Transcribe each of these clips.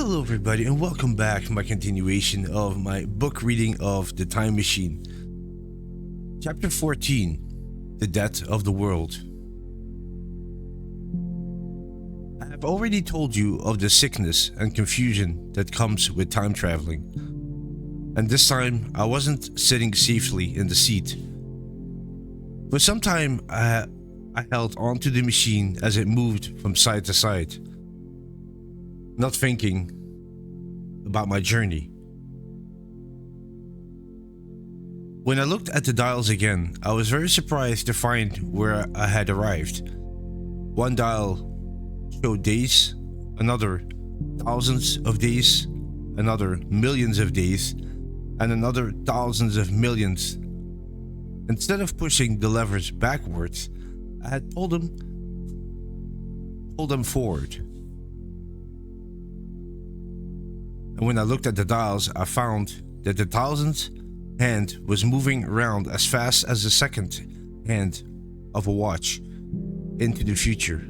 Hello everybody and welcome back to my continuation of my book reading of The Time Machine. Chapter 14, The Death of the World. I have already told you of the sickness and confusion that comes with time traveling. And this time I wasn't sitting safely in the seat. For some time I held onto the machine as it moved from side to side, not thinking about my journey. When I looked at the dials again, I was very surprised to find where I had arrived. One dial showed days, another thousands of days, another millions of days, and another thousands of millions. Instead of pushing the levers backwards, I had pulled them forward. And when I looked at the dials, I found that the thousandth hand was moving around as fast as the second hand of a watch into the future.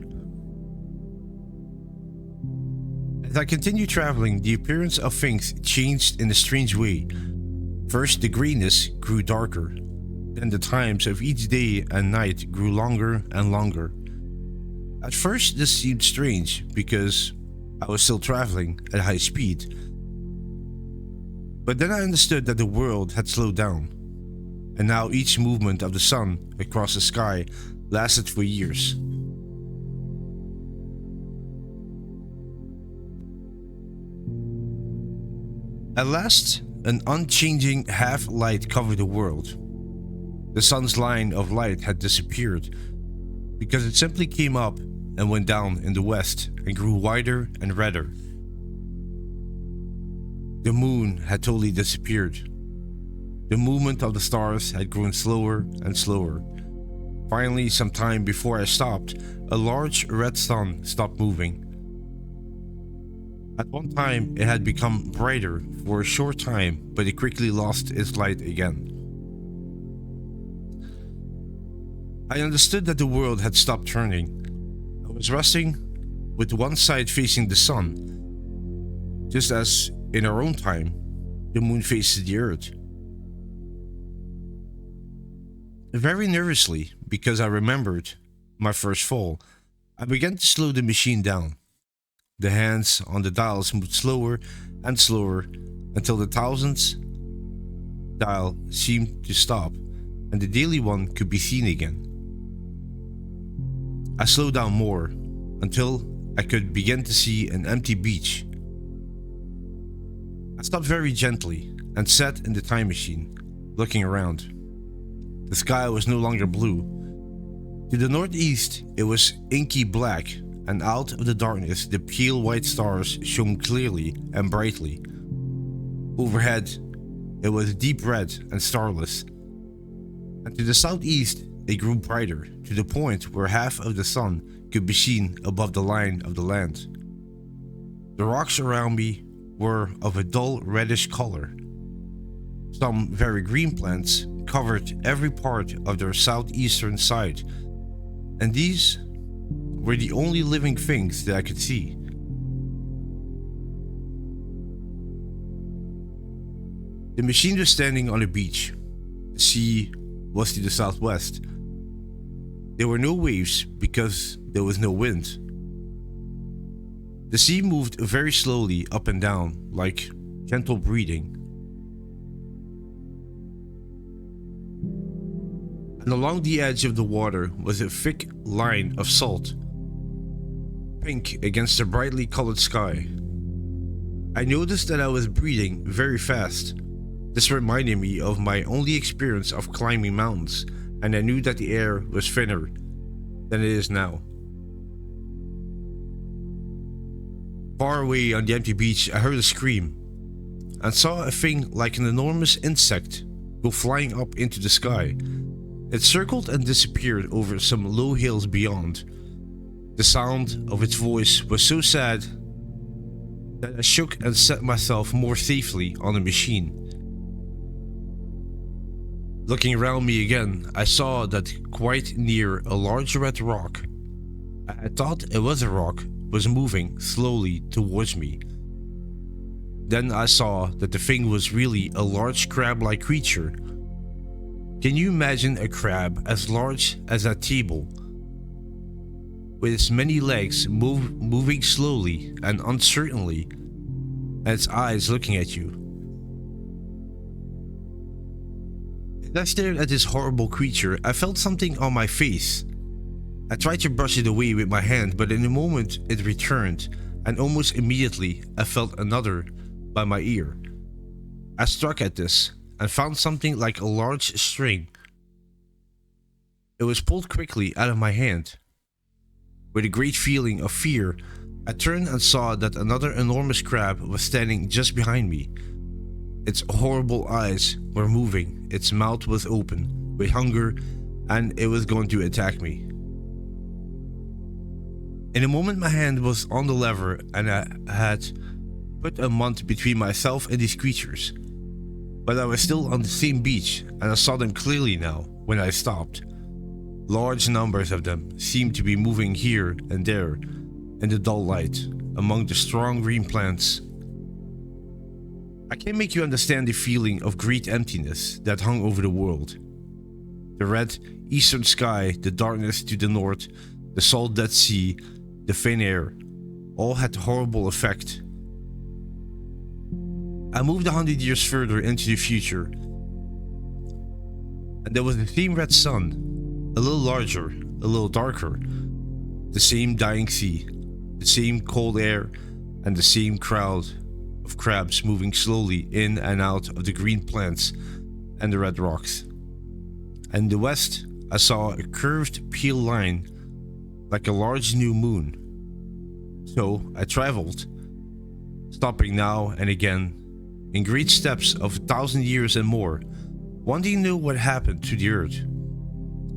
As I continued traveling, the appearance of things changed in a strange way. First, the grayness grew darker. Then the times of each day and night grew longer and longer. At first, this seemed strange because I was still traveling at high speed. But then I understood that the world had slowed down, and now each movement of the sun across the sky lasted for years. At last, an unchanging half-light covered the world. The sun's line of light had disappeared, because it simply came up and went down in the west and grew wider and redder. The moon had totally disappeared. The movement of the stars had grown slower and slower. Finally, some time before I stopped, a large red sun stopped moving. At one time, it had become brighter for a short time, but it quickly lost its light again. I understood that the world had stopped turning. I was resting with one side facing the sun, just as in our own time, the moon faces the earth. Very nervously, because I remembered my first fall, I began to slow the machine down. The hands on the dials moved slower and slower until the thousandth dial seemed to stop and the daily one could be seen again. I slowed down more until I could begin to see an empty beach. I stopped very gently and sat in the time machine, looking around. The sky was no longer blue. To the northeast, it was inky black, and out of the darkness, the pale white stars shone clearly and brightly. Overhead, it was deep red and starless. And to the southeast, it grew brighter to the point where half of the sun could be seen above the line of the land. The rocks around me were of a dull reddish color. Some very green plants covered every part of their southeastern side, and these were the only living things that I could see. The machine was standing on a beach. The sea was to the southwest. There were no waves because there was no wind. The sea moved very slowly up and down, like gentle breathing. And along the edge of the water was a thick line of salt, pink against the brightly colored sky. I noticed that I was breathing very fast. This reminded me of my only experience of climbing mountains, and I knew that the air was thinner than it is now. Far away on the empty beach, I heard a scream and saw a thing like an enormous insect go flying up into the sky. It circled and disappeared over some low hills beyond. The sound of its voice was so sad that I shook and set myself more safely on the machine. Looking around me again, I saw that quite near a large red rock, I thought it was a rock, was moving slowly towards me. Then I saw that the thing was really a large crab-like creature. Can you imagine a crab as large as a table, with its many legs moving slowly and uncertainly, and its eyes looking at you? As I stared at this horrible creature, I felt something on my face. I tried to brush it away with my hand, but in a moment it returned, and almost immediately I felt another by my ear. I struck at this and found something like a large string. It was pulled quickly out of my hand. With a great feeling of fear, I turned and saw that another enormous crab was standing just behind me. Its horrible eyes were moving, its mouth was open with hunger, and it was going to attack me. In a moment my hand was on the lever, and I had put a month between myself and these creatures. But I was still on the same beach, and I saw them clearly now when I stopped. Large numbers of them seemed to be moving here and there in the dull light among the strong green plants. I can't make you understand the feeling of great emptiness that hung over the world. The red eastern sky, the darkness to the north, the salt Dead Sea, the thin air, all had a horrible effect. I moved 100 years further into the future, and there was the same red sun, a little larger, a little darker, the same dying sea, the same cold air, and the same crowd of crabs moving slowly in and out of the green plants and the red rocks. And in the west, I saw a curved pale line like a large new moon. So I traveled, stopping now and again, in great steps of 1,000 years and more, wanting to know what happened to the earth.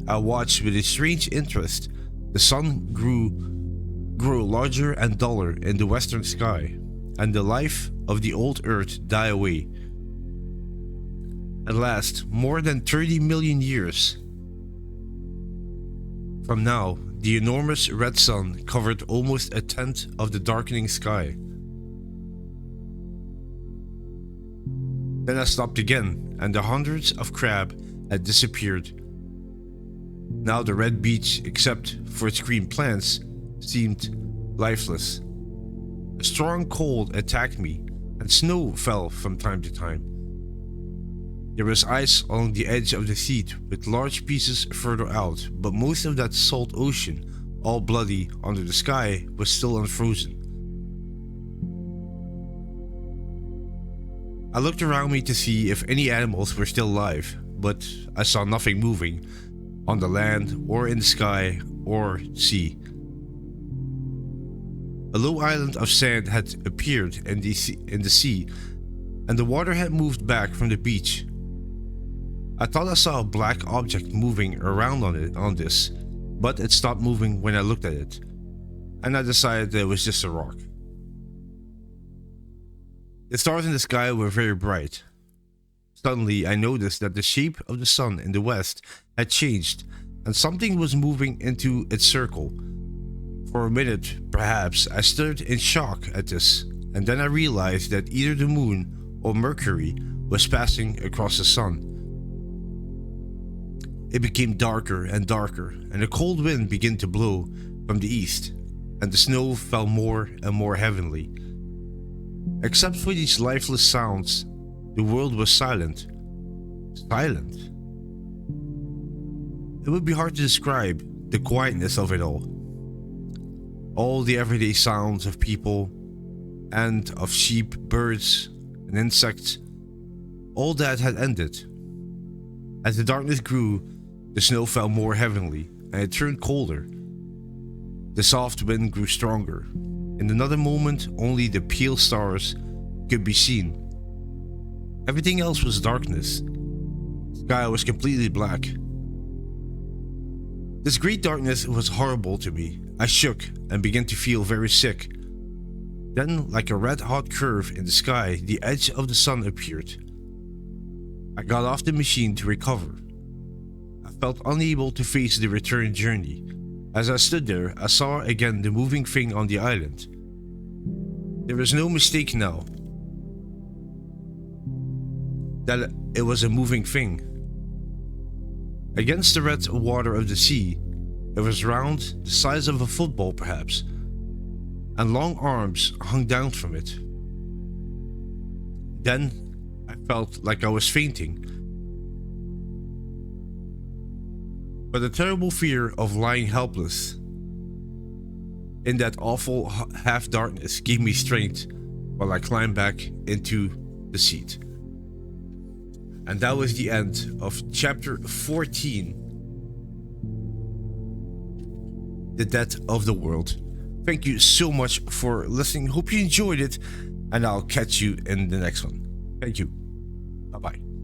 I watched with a strange interest the sun grow larger and duller in the western sky, and the life of the old earth die away. At last, more than 30 million years from now, the enormous red sun covered almost a tenth of the darkening sky. Then I stopped again, and the hundreds of crab had disappeared. Now the red beach, except for its green plants, seemed lifeless. A strong cold attacked me, and snow fell from time to time. There was ice along the edge of the sea, with large pieces further out, but most of that salt ocean, all bloody under the sky, was still unfrozen. I looked around me to see if any animals were still alive, but I saw nothing moving on the land or in the sky or sea. A low island of sand had appeared in the sea, and the water had moved back from the beach. I thought I saw a black object moving around on this, but it stopped moving when I looked at it, and I decided that it was just a rock. The stars in the sky were very bright. Suddenly I noticed that the shape of the sun in the west had changed, and something was moving into its circle. For a minute, perhaps, I stood in shock at this, and then I realized that either the moon or Mercury was passing across the sun. It became darker and darker, and a cold wind began to blow from the east, and the snow fell more and more heavily. Except for these lifeless sounds, the world was silent. Silent. It would be hard to describe the quietness of it all. All the everyday sounds of people and of sheep, birds, and insects, all that had ended. As the darkness grew, the snow fell more heavily, and it turned colder. The soft wind grew stronger. In another moment, only the pale stars could be seen. Everything else was darkness. The sky was completely black. This great darkness was horrible to me. I shook and began to feel very sick. Then, like a red-hot curve in the sky, the edge of the sun appeared. I got off the machine to recover. I felt unable to face the return journey. As I stood there, I saw again the moving thing on the island. There was no mistake now. that it was a moving thing. Against the red water of the sea, it was round, the size of a football perhaps, and long arms hung down from it. Then I felt like I was fainting. But the terrible fear of lying helpless in that awful half-darkness gave me strength while I climbed back into the seat. And that was the end of chapter 14, The Death of the World. Thank you so much for listening. Hope you enjoyed it, and I'll catch you in the next one. Thank you. Bye-bye.